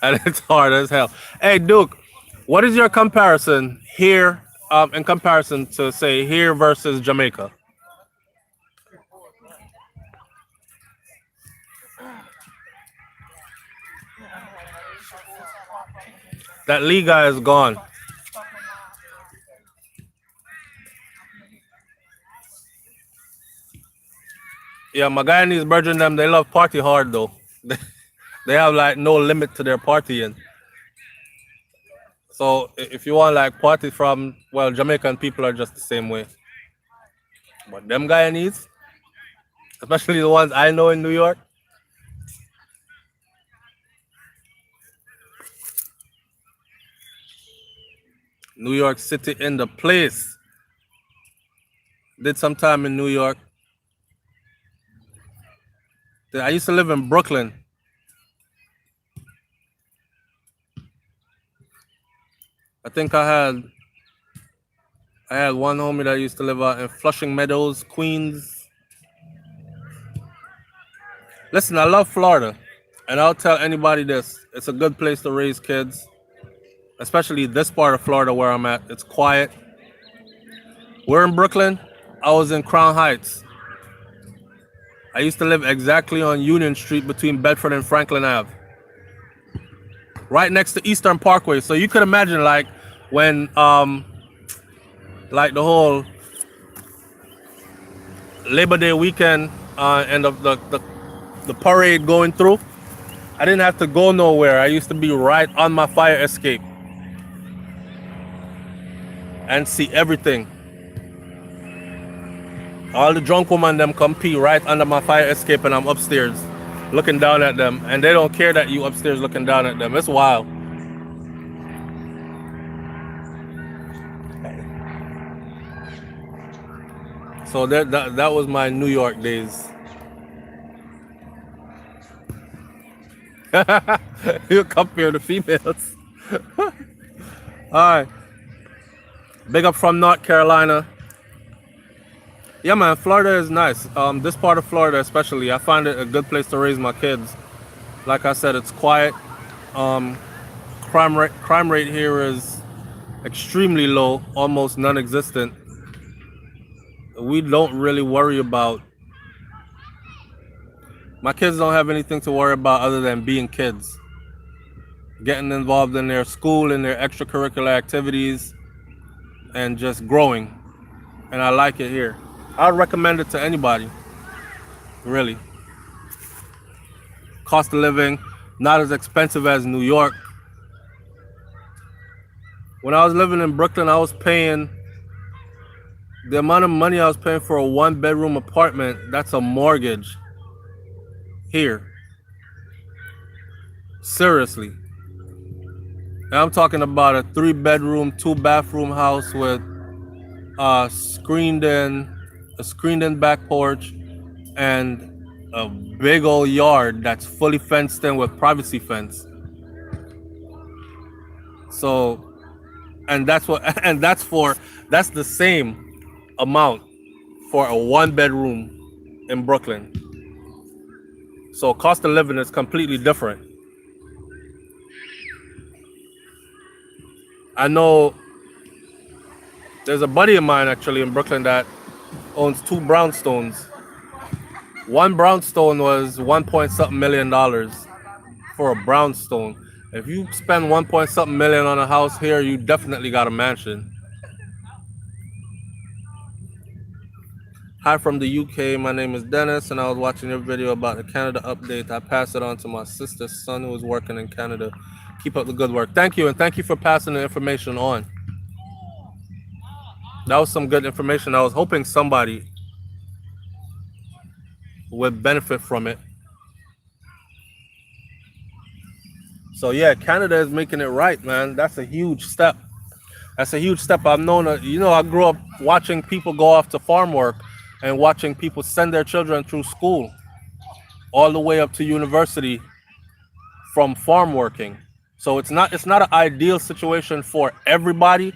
And it's hard as hell. Hey, Duke, what is your comparison here in comparison to, say, here versus Jamaica? That Lee guy is gone. Yeah, my Guyanese brethren, them, they love party hard though. They have like no limit to their partying. So if you want like party from, well, Jamaican people are just the same way. But them Guyanese, especially the ones I know in New York, New York City in the place. Did some time in New York. I used to live in Brooklyn. I think I had one homie that used to live out in Flushing Meadows, Queens. Listen, I love Florida, and I'll tell anybody this: it's a good place to raise kids, especially this part of Florida where I'm at. It's quiet. We're in Brooklyn. I was in Crown Heights. I used to live exactly on Union Street between Bedford and Franklin Ave, right next to Eastern Parkway. So you could imagine, like, when like the whole Labor Day weekend and the parade going through, I didn't have to go nowhere. I used to be right on my fire escape and see everything. All the drunk women them come pee right under my fire escape, and I'm upstairs looking down at them, and they don't care that you upstairs looking down at them. It's wild. So that was my New York days. You compare the females. Alright. Big up from North Carolina. Yeah, man, Florida is nice. This part of Florida especially, I find it a good place to raise my kids. Like I said, it's quiet. Crime rate here is extremely low, almost non-existent. We don't really worry about. My kids don't have anything to worry about other than being kids, getting involved in their school and their extracurricular activities, and just growing. And I like it here. I'd recommend it to anybody, really. Cost of living, not as expensive as New York. When I was living in Brooklyn, I was paying, the amount of money I was paying for a 1-bedroom apartment, that's a mortgage here. Seriously. And I'm talking about a 3-bedroom, 2-bathroom house with a screened in back porch and a big old yard that's fully fenced in with privacy fence. So, and that's the same amount for a 1-bedroom in Brooklyn. So cost of living is completely different. I know there's a buddy of mine actually in Brooklyn that owns 2 brownstones. One brownstone was $1.something million for a brownstone. If you spend $1.something million on a house here, you definitely got a mansion. Hi from the UK. My name is Dennis, and I was watching your video about the Canada update. I passed it on to my sister's son who is working in Canada. Keep up the good work. Thank you, and thank you for passing the information on. That was some good information. I was hoping somebody would benefit from it. So yeah, Canada is making it right, man. That's a huge step. That's a huge step. I've known, I grew up watching people go off to farm work and watching people send their children through school all the way up to university from farm working. So it's not an ideal situation for everybody,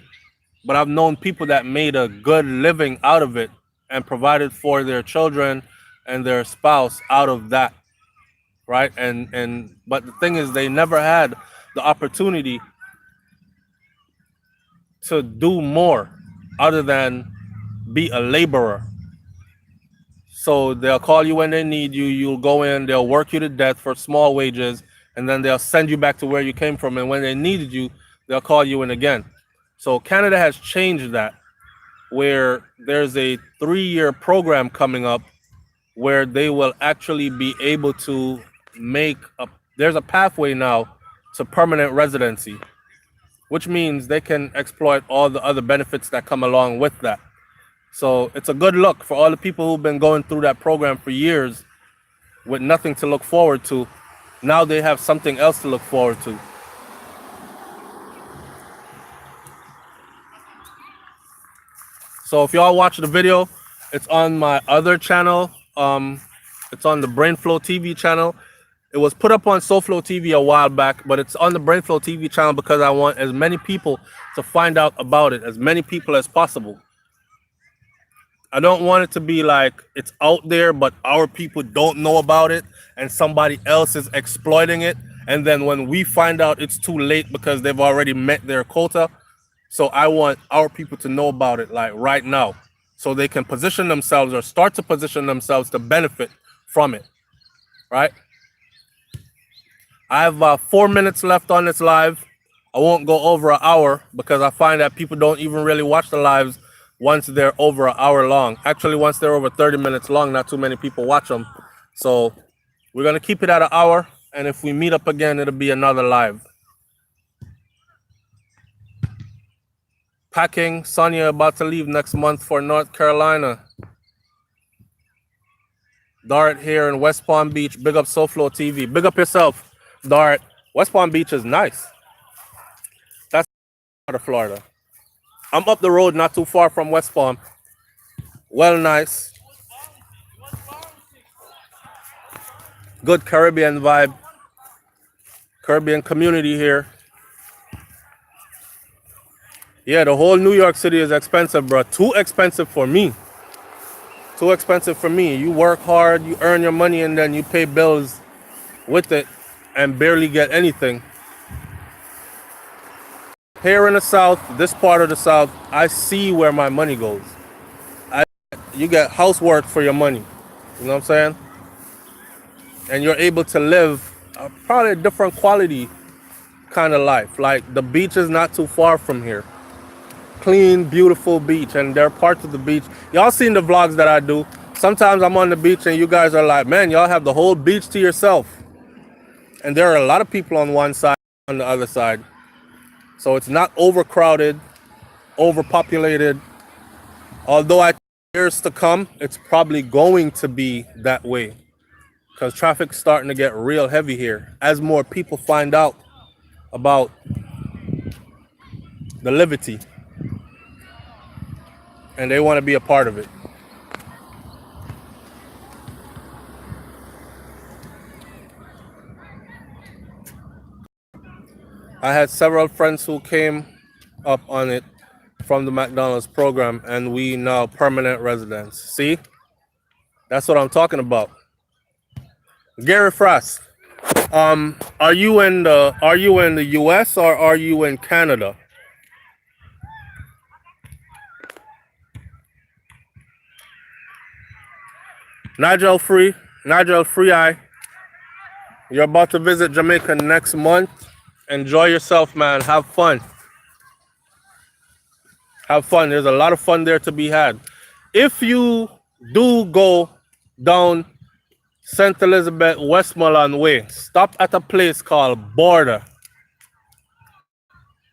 but I've known people that made a good living out of it and provided for their children and their spouse out of that, right? But the thing is, they never had the opportunity to do more other than be a laborer. So they'll call you when they need you. You'll go in, they'll work you to death for small wages, and then they'll send you back to where you came from. And when they needed you, they'll call you in again. So Canada has changed that, where there's a 3-year program coming up where they will actually be able to there's a pathway now to permanent residency, which means they can exploit all the other benefits that come along with that. So it's a good look for all the people who've been going through that program for years with nothing to look forward to. Now they have something else to look forward to. So if y'all watch the video, it's on my other channel. It's on the Brainflow TV channel. It was put up on SoFlo TV a while back, but it's on the Brainflow TV channel because I want as many people to find out about it, as many people as possible. I don't want it to be like it's out there, but our people don't know about it and somebody else is exploiting it. And then when we find out, it's too late because they've already met their quota. So I want our people to know about it like right now, so they can position themselves or start to position themselves to benefit from it, right? I have 4 minutes left on this live. I won't go over an hour because I find that people don't even really watch the lives once they're over an hour long. Actually, once they're over 30 minutes long, not too many people watch them. So we're going to keep it at an hour. And if we meet up again, it'll be another live. Packing. Sonia about to leave next month for North Carolina. Dart here in West Palm Beach. Big up SoFlo TV. Big up yourself, Dart. West Palm Beach is nice. That's part of Florida. I'm up the road not too far from West Palm. Well, nice. Good Caribbean vibe. Caribbean community here. Yeah, the whole New York City is expensive, bro. Too expensive for me. Too expensive for me. You work hard, you earn your money, and then you pay bills with it and barely get anything. Here in the South, this part of the South, I see where my money goes. You get housework for your money. You know what I'm saying? And you're able to live probably a different quality kind of life. Like the beach is not too far from here. Clean, beautiful beach. And there are parts of the beach. Y'all seen the vlogs that I do. Sometimes I'm on the beach and you guys are like, man, y'all have the whole beach to yourself. And there are a lot of people on one side, on the other side. So it's not overcrowded, overpopulated. Although I think years to come, it's probably going to be that way. Because traffic's starting to get real heavy here. As more people find out about the liberty. And they want to be a part of it. I had several friends who came up on it from the McDonald's program, and we now permanent residents. See? That's what I'm talking about. Gary Frost, are you in the US or are you in Canada? Nigel Free Eye. You're about to visit Jamaica next month. Enjoy yourself, man. Have fun. Have fun. There's a lot of fun there to be had. If you do go down St. Elizabeth Westmoreland Way, stop at a place called Border.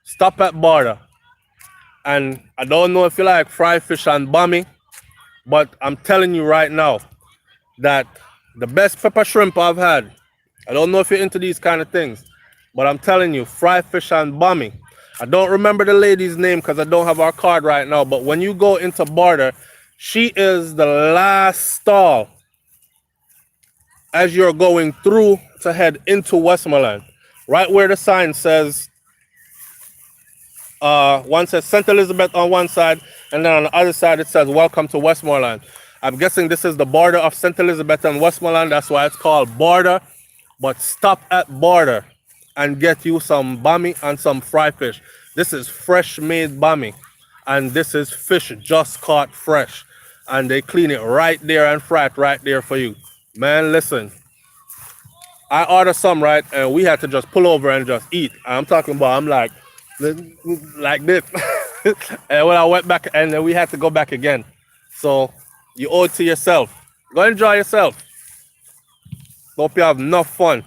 Stop at Border. And I don't know if you like fried fish and bami, but I'm telling you right now that the best pepper shrimp I've had, I don't know if you're into these kind of things, but I'm telling you, fried fish and bami. I don't remember the lady's name because I don't have our card right now, but when you go into Border, she is the last stall as you're going through to head into Westmoreland. Right where the sign says, one says St. Elizabeth on one side, and then on the other side it says, welcome to Westmoreland. I'm guessing this is the border of St. Elizabeth and Westmoreland. That's why it's called Border. But stop at Border and get you some bami and some fried fish. This is fresh made bami. And this is fish just caught fresh. And they clean it right there and fry it right there for you. Man, listen. I ordered some, right? And we had to just pull over and just eat. I'm talking about, I'm like this. And when I went back, and then we had to go back again. So you owe it to yourself. Go enjoy yourself. Hope you have enough fun.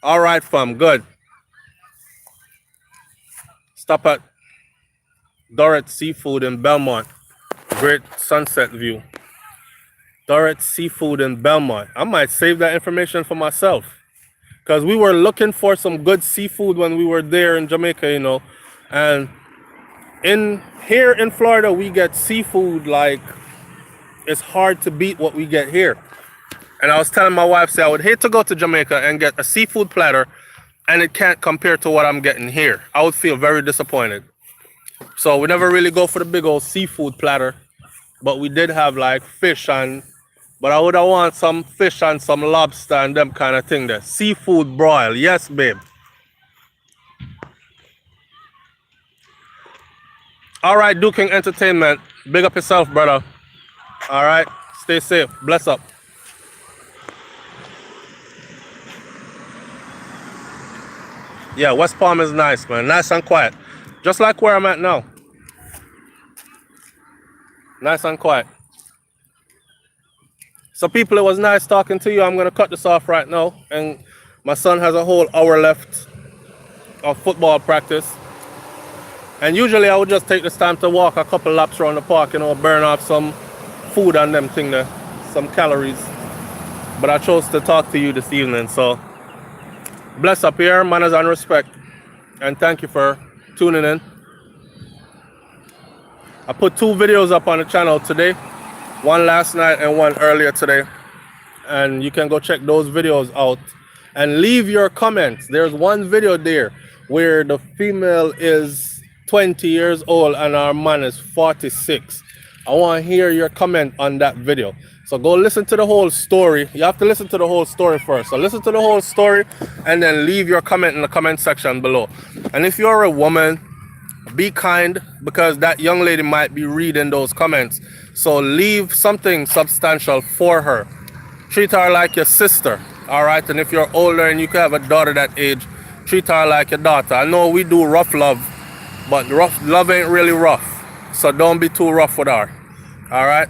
All right, fam, good. Stop at Dorrit Seafood in Belmont. Great sunset view. Dorrit Seafood in Belmont. I might save that information for myself. Because we were looking for some good seafood when we were there in Jamaica, you know. And here in Florida, we get seafood like it's hard to beat what we get here. And I was telling my wife, say I would hate to go to Jamaica and get a seafood platter and it can't compare to what I'm getting here. I would feel very disappointed. So we never really go for the big old seafood platter, but we did have like fish but I would have want some fish and some lobster and them kind of thing there. Seafood broil, yes, babe. All right, Duking Entertainment, big up yourself, brother. All right, stay safe, bless up. Yeah, West Palm is nice, man. Nice and quiet. Just like where I'm at now. Nice and quiet. So people, it was nice talking to you. I'm going to cut this off right now. And my son has a whole hour left of football practice. And usually I would just take this time to walk a couple laps around the park, you know, burn off some food and them thing there, some calories. But I chose to talk to you this evening. So bless up here, manners and respect. And thank you for tuning in. I put 2 videos up on the channel today. One last night and one earlier today. And you can go check those videos out. And leave your comments. There's one video there where the female is 20 years old and our man is 46. I want to hear your comment on that video. So go listen to the whole story. You have to listen to the whole story first. So listen to the whole story and then leave your comment in the comment section below. And if you're a woman, be kind, because that young lady might be reading those comments. So leave something substantial for her. Treat her like your sister, all right? And if you're older and you can have a daughter that age, treat her like your daughter. I know we do rough love, but rough love ain't really rough. So don't be too rough with her, all right?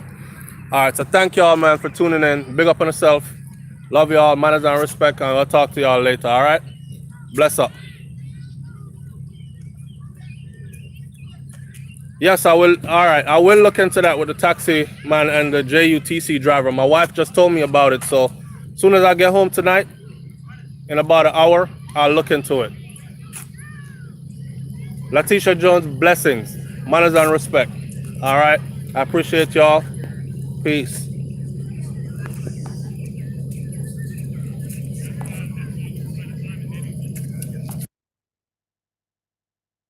All right, so thank y'all, man, for tuning in. Big up on yourself. Love y'all, manners and respect, and I'll talk to y'all later, all right? Bless up. Yes, I will. All right, I will look into that with the taxi man and the JUTC driver. My wife just told me about it, so as soon as I get home tonight, in about an hour, I'll look into it. Latisha Jones, blessings, manners and respect. All right, I appreciate y'all. Peace.